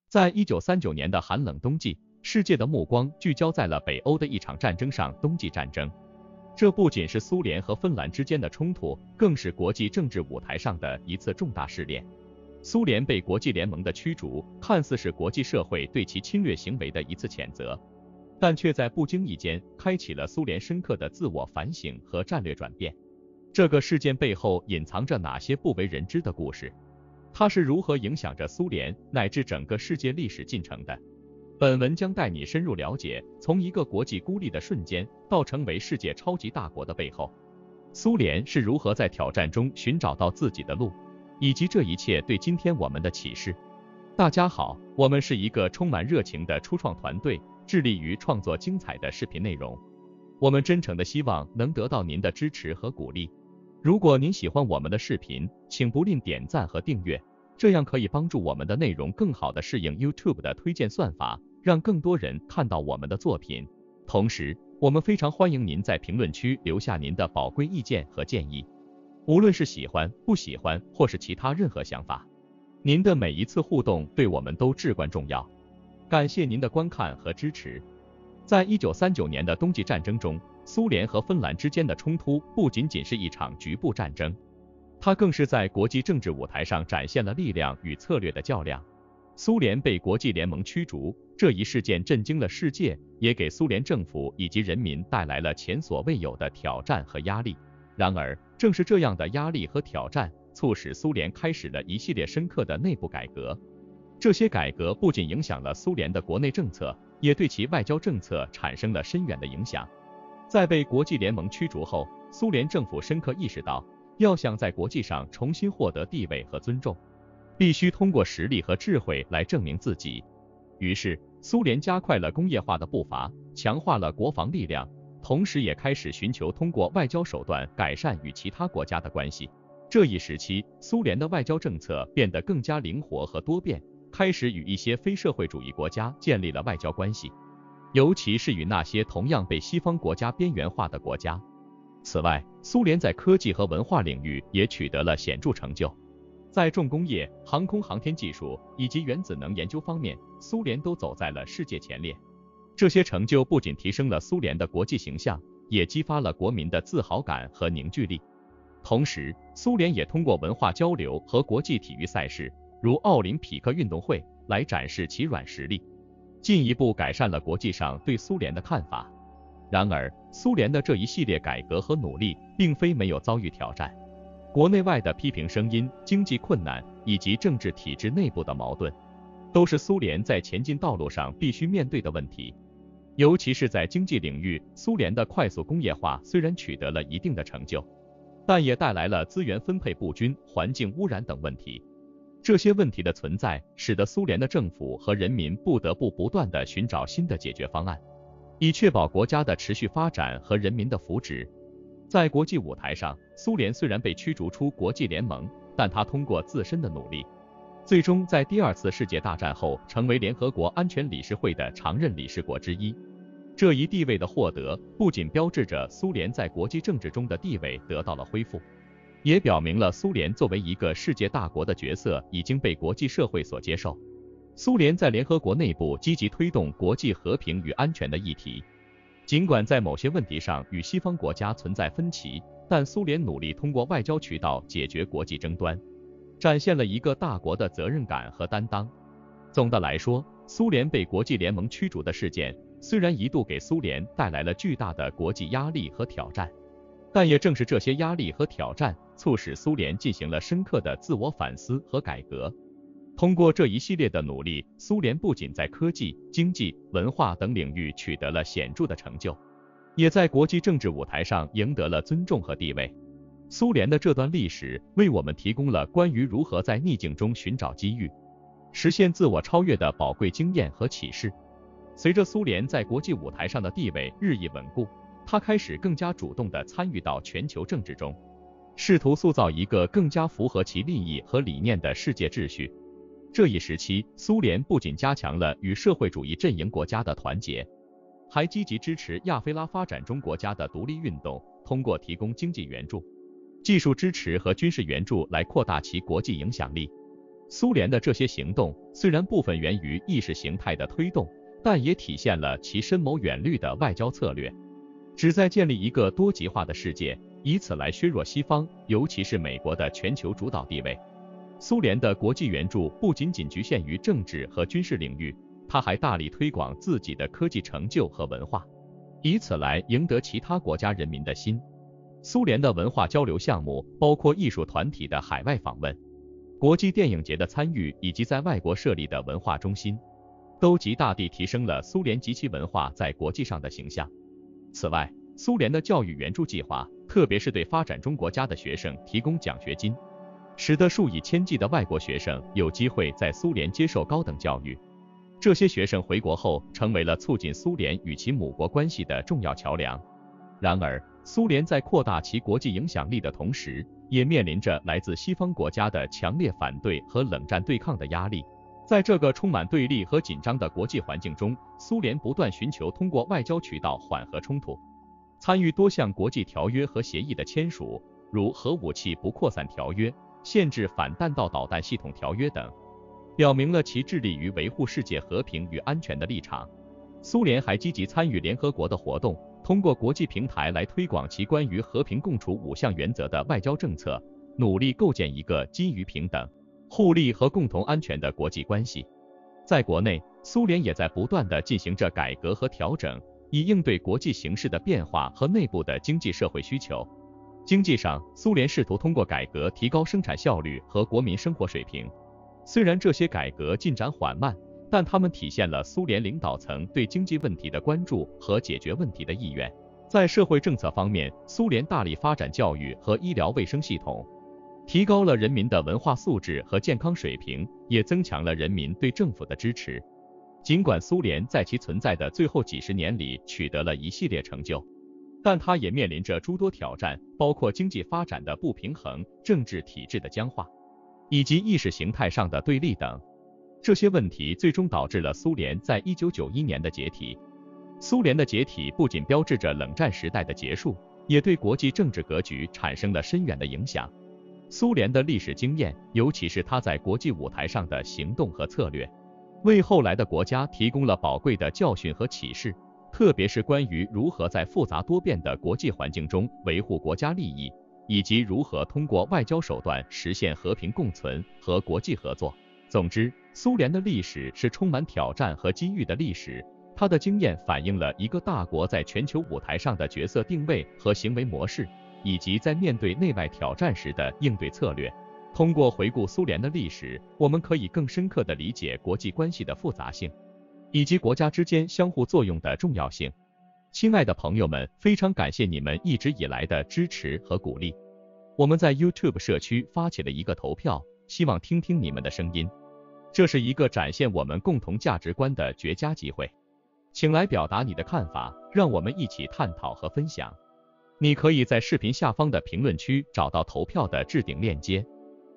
在1939年的寒冷冬季，世界的目光聚焦在了北欧的一场战争上——冬季战争。这不仅是苏联和芬兰之间的冲突，更是国际政治舞台上的一次重大试炼。苏联被国际联盟的驱逐，看似是国际社会对其侵略行为的一次谴责，但却在不经意间开启了苏联深刻的自我反省和战略转变。这个事件背后隐藏着哪些不为人知的故事？它是如何影响着苏联乃至整个世界历史进程的？本文将带你深入了解，从一个国际孤立的瞬间到成为世界超级大国的背后，苏联是如何在挑战中寻找到自己的路，以及这一切对今天我们的启示。大家好，我们是一个充满热情的初创团队，致力于创作精彩的视频内容。我们真诚的希望能得到您的支持和鼓励。如果您喜欢我们的视频，请不吝点赞和订阅，这样可以帮助我们的内容更好地适应 YouTube 的推荐算法，让更多人看到我们的作品。同时，我们非常欢迎您在评论区留下您的宝贵意见和建议，无论是喜欢、不喜欢，或是其他任何想法。您的每一次互动对我们都至关重要。感谢您的观看和支持。在1939年的冬季战争中，苏联和芬兰之间的冲突不仅仅是一场局部战争，它更是在国际政治舞台上展现了力量与策略的较量。苏联被国际联盟驱逐，这一事件震惊了世界，也给苏联政府以及人民带来了前所未有的挑战和压力。然而，正是这样的压力和挑战，促使苏联开始了一系列深刻的内部改革。这些改革不仅影响了苏联的国内政策，也对其外交政策产生了深远的影响。在被国际联盟驱逐后，苏联政府深刻意识到，要想在国际上重新获得地位和尊重，必须通过实力和智慧来证明自己。于是，苏联加快了工业化的步伐，强化了国防力量，同时也开始寻求通过外交手段改善与其他国家的关系。这一时期，苏联的外交政策变得更加灵活和多变，开始与一些非社会主义国家建立了外交关系，尤其是与那些同样被西方国家边缘化的国家。此外，苏联在科技和文化领域也取得了显著成就。在重工业、航空航天技术以及原子能研究方面，苏联都走在了世界前列。这些成就不仅提升了苏联的国际形象，也激发了国民的自豪感和凝聚力。同时，苏联也通过文化交流和国际体育赛事，如奥林匹克运动会，来展示其软实力，进一步改善了国际上对苏联的看法。然而，苏联的这一系列改革和努力并非没有遭遇挑战，国内外的批评声音、经济困难以及政治体制内部的矛盾，都是苏联在前进道路上必须面对的问题。尤其是在经济领域，苏联的快速工业化虽然取得了一定的成就，但也带来了资源分配不均、环境污染等问题。这些问题的存在，使得苏联的政府和人民不得不不断地寻找新的解决方案，以确保国家的持续发展和人民的福祉。在国际舞台上，苏联虽然被驱逐出国际联盟，但它通过自身的努力，最终在第二次世界大战后成为联合国安全理事会的常任理事国之一。这一地位的获得，不仅标志着苏联在国际政治中的地位得到了恢复，也表明了苏联作为一个世界大国的角色已经被国际社会所接受。苏联在联合国内部积极推动国际和平与安全的议题，尽管在某些问题上与西方国家存在分歧，但苏联努力通过外交渠道解决国际争端，展现了一个大国的责任感和担当。总的来说，苏联被国际联盟驱逐的事件，虽然一度给苏联带来了巨大的国际压力和挑战，但也正是这些压力和挑战，促使苏联进行了深刻的自我反思和改革。通过这一系列的努力，苏联不仅在科技、经济、文化等领域取得了显著的成就，也在国际政治舞台上赢得了尊重和地位。苏联的这段历史为我们提供了关于如何在逆境中寻找机遇，实现自我超越的宝贵经验和启示。随着苏联在国际舞台上的地位日益稳固，它开始更加主动地参与到全球政治中，试图塑造一个更加符合其利益和理念的世界秩序。这一时期，苏联不仅加强了与社会主义阵营国家的团结，还积极支持亚非拉发展中国家的独立运动，通过提供经济援助、技术支持和军事援助来扩大其国际影响力。苏联的这些行动虽然部分源于意识形态的推动，但也体现了其深谋远虑的外交策略，旨在建立一个多极化的世界，以此来削弱西方，尤其是美国的全球主导地位。苏联的国际援助不仅仅局限于政治和军事领域，它还大力推广自己的科技成就和文化，以此来赢得其他国家人民的心。苏联的文化交流项目包括艺术团体的海外访问、国际电影节的参与以及在外国设立的文化中心，都极大地提升了苏联及其文化在国际上的形象。此外，苏联的教育援助计划，特别是对发展中国家的学生提供奖学金，使得数以千计的外国学生有机会在苏联接受高等教育。这些学生回国后，成为了促进苏联与其母国关系的重要桥梁。然而，苏联在扩大其国际影响力的同时，也面临着来自西方国家的强烈反对和冷战对抗的压力。在这个充满对立和紧张的国际环境中，苏联不断寻求通过外交渠道缓和冲突，参与多项国际条约和协议的签署，如核武器不扩散条约、限制反弹道导弹系统条约等，表明了其致力于维护世界和平与安全的立场。苏联还积极参与联合国的活动，通过国际平台来推广其关于和平共处5项原则的外交政策，努力构建一个基于平等、互利和共同安全的国际关系。在国内，苏联也在不断地进行着改革和调整，以应对国际形势的变化和内部的经济社会需求。经济上，苏联试图通过改革提高生产效率和国民生活水平。虽然这些改革进展缓慢，但它们体现了苏联领导层对经济问题的关注和解决问题的意愿。在社会政策方面，苏联大力发展教育和医疗卫生系统，提高了人民的文化素质和健康水平，也增强了人民对政府的支持。尽管苏联在其存在的最后几十年里取得了一系列成就，但它也面临着诸多挑战，包括经济发展的不平衡、政治体制的僵化，以及意识形态上的对立等。这些问题最终导致了苏联在1991年的解体。苏联的解体不仅标志着冷战时代的结束，也对国际政治格局产生了深远的影响。苏联的历史经验，尤其是它在国际舞台上的行动和策略，为后来的国家提供了宝贵的教训和启示，特别是关于如何在复杂多变的国际环境中维护国家利益，以及如何通过外交手段实现和平共存和国际合作。总之，苏联的历史是充满挑战和机遇的历史，它的经验反映了一个大国在全球舞台上的角色定位和行为模式，以及在面对内外挑战时的应对策略。通过回顾苏联的历史，我们可以更深刻地理解国际关系的复杂性，以及国家之间相互作用的重要性。亲爱的朋友们，非常感谢你们一直以来的支持和鼓励。我们在 YouTube 社区发起了一个投票，希望听听你们的声音。这是一个展现我们共同价值观的绝佳机会，请来表达你的看法，让我们一起探讨和分享。你可以在视频下方的评论区找到投票的置顶链接，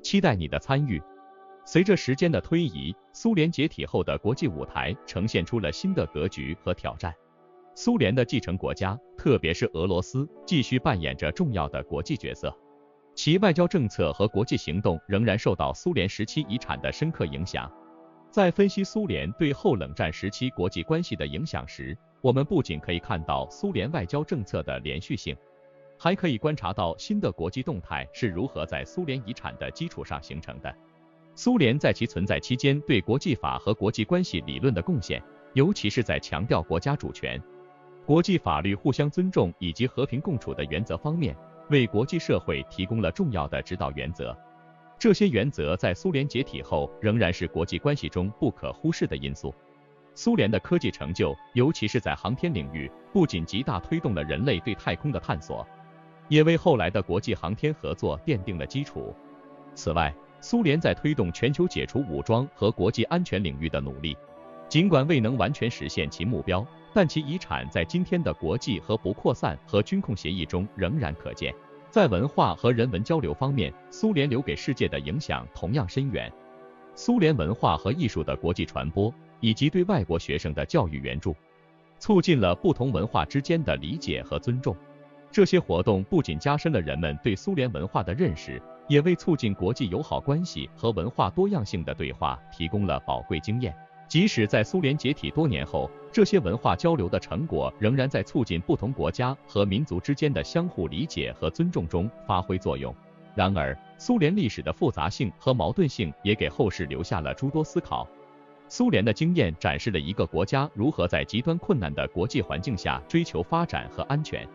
期待你的参与。随着时间的推移，苏联解体后的国际舞台呈现出了新的格局和挑战。苏联的继承国家，特别是俄罗斯，继续扮演着重要的国际角色。其外交政策和国际行动仍然受到苏联时期遗产的深刻影响。在分析苏联对后冷战时期国际关系的影响时，我们不仅可以看到苏联外交政策的连续性，还可以观察到新的国际动态是如何在苏联遗产的基础上形成的。苏联在其存在期间对国际法和国际关系理论的贡献，尤其是在强调国家主权、国际法律互相尊重以及和平共处的原则方面，为国际社会提供了重要的指导原则。这些原则在苏联解体后仍然是国际关系中不可忽视的因素。苏联的科技成就，尤其是在航天领域，不仅极大推动了人类对太空的探索，也为后来的国际航天合作奠定了基础。此外，苏联在推动全球解除武装和国际安全领域的努力，尽管未能完全实现其目标，但其遗产在今天的国际和不扩散和军控协议中仍然可见。在文化和人文交流方面，苏联留给世界的影响同样深远。苏联文化和艺术的国际传播，以及对外国学生的教育援助，促进了不同文化之间的理解和尊重。这些活动不仅加深了人们对苏联文化的认识，也为促进国际友好关系和文化多样性的对话提供了宝贵经验。即使在苏联解体多年后，这些文化交流的成果仍然在促进不同国家和民族之间的相互理解和尊重中发挥作用。然而，苏联历史的复杂性和矛盾性也给后世留下了诸多思考。苏联的经验展示了一个国家如何在极端困难的国际环境下追求发展和安全，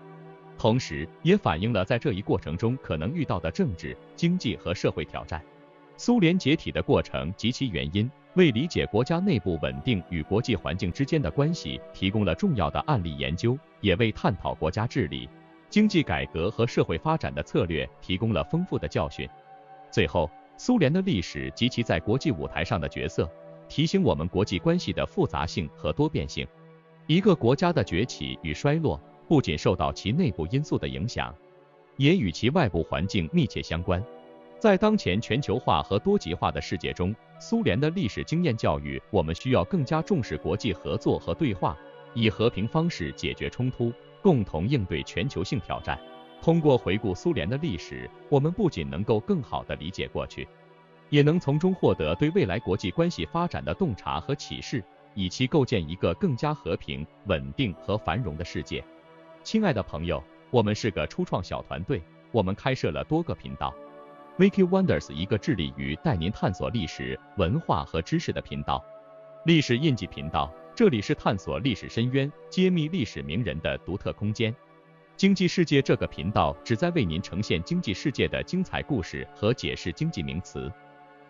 同时也反映了在这一过程中可能遇到的政治、经济和社会挑战。苏联解体的过程及其原因，为理解国家内部稳定与国际环境之间的关系提供了重要的案例研究，也为探讨国家治理、经济改革和社会发展的策略提供了丰富的教训。最后，苏联的历史及其在国际舞台上的角色，提醒我们国际关系的复杂性和多变性。一个国家的崛起与衰落，不仅受到其内部因素的影响，也与其外部环境密切相关。在当前全球化和多极化的世界中，苏联的历史经验教育我们需要更加重视国际合作和对话，以和平方式解决冲突，共同应对全球性挑战。通过回顾苏联的历史，我们不仅能够更好地理解过去，也能从中获得对未来国际关系发展的洞察和启示，以期构建一个更加和平、稳定和繁荣的世界。亲爱的朋友，我们是个初创小团队，我们开设了多个频道。Wiki Wonders 一个致力于带您探索历史、文化和知识的频道。历史印记频道，这里是探索历史深渊、揭秘历史名人的独特空间。经济世界这个频道旨在为您呈现经济世界的精彩故事和解释经济名词。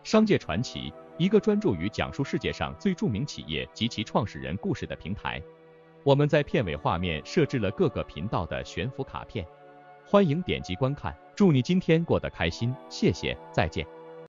商界传奇，一个专注于讲述世界上最著名企业及其创始人故事的平台。我们在片尾画面设置了各个频道的悬浮卡片，欢迎点击观看。祝你今天过得开心，谢谢，再见。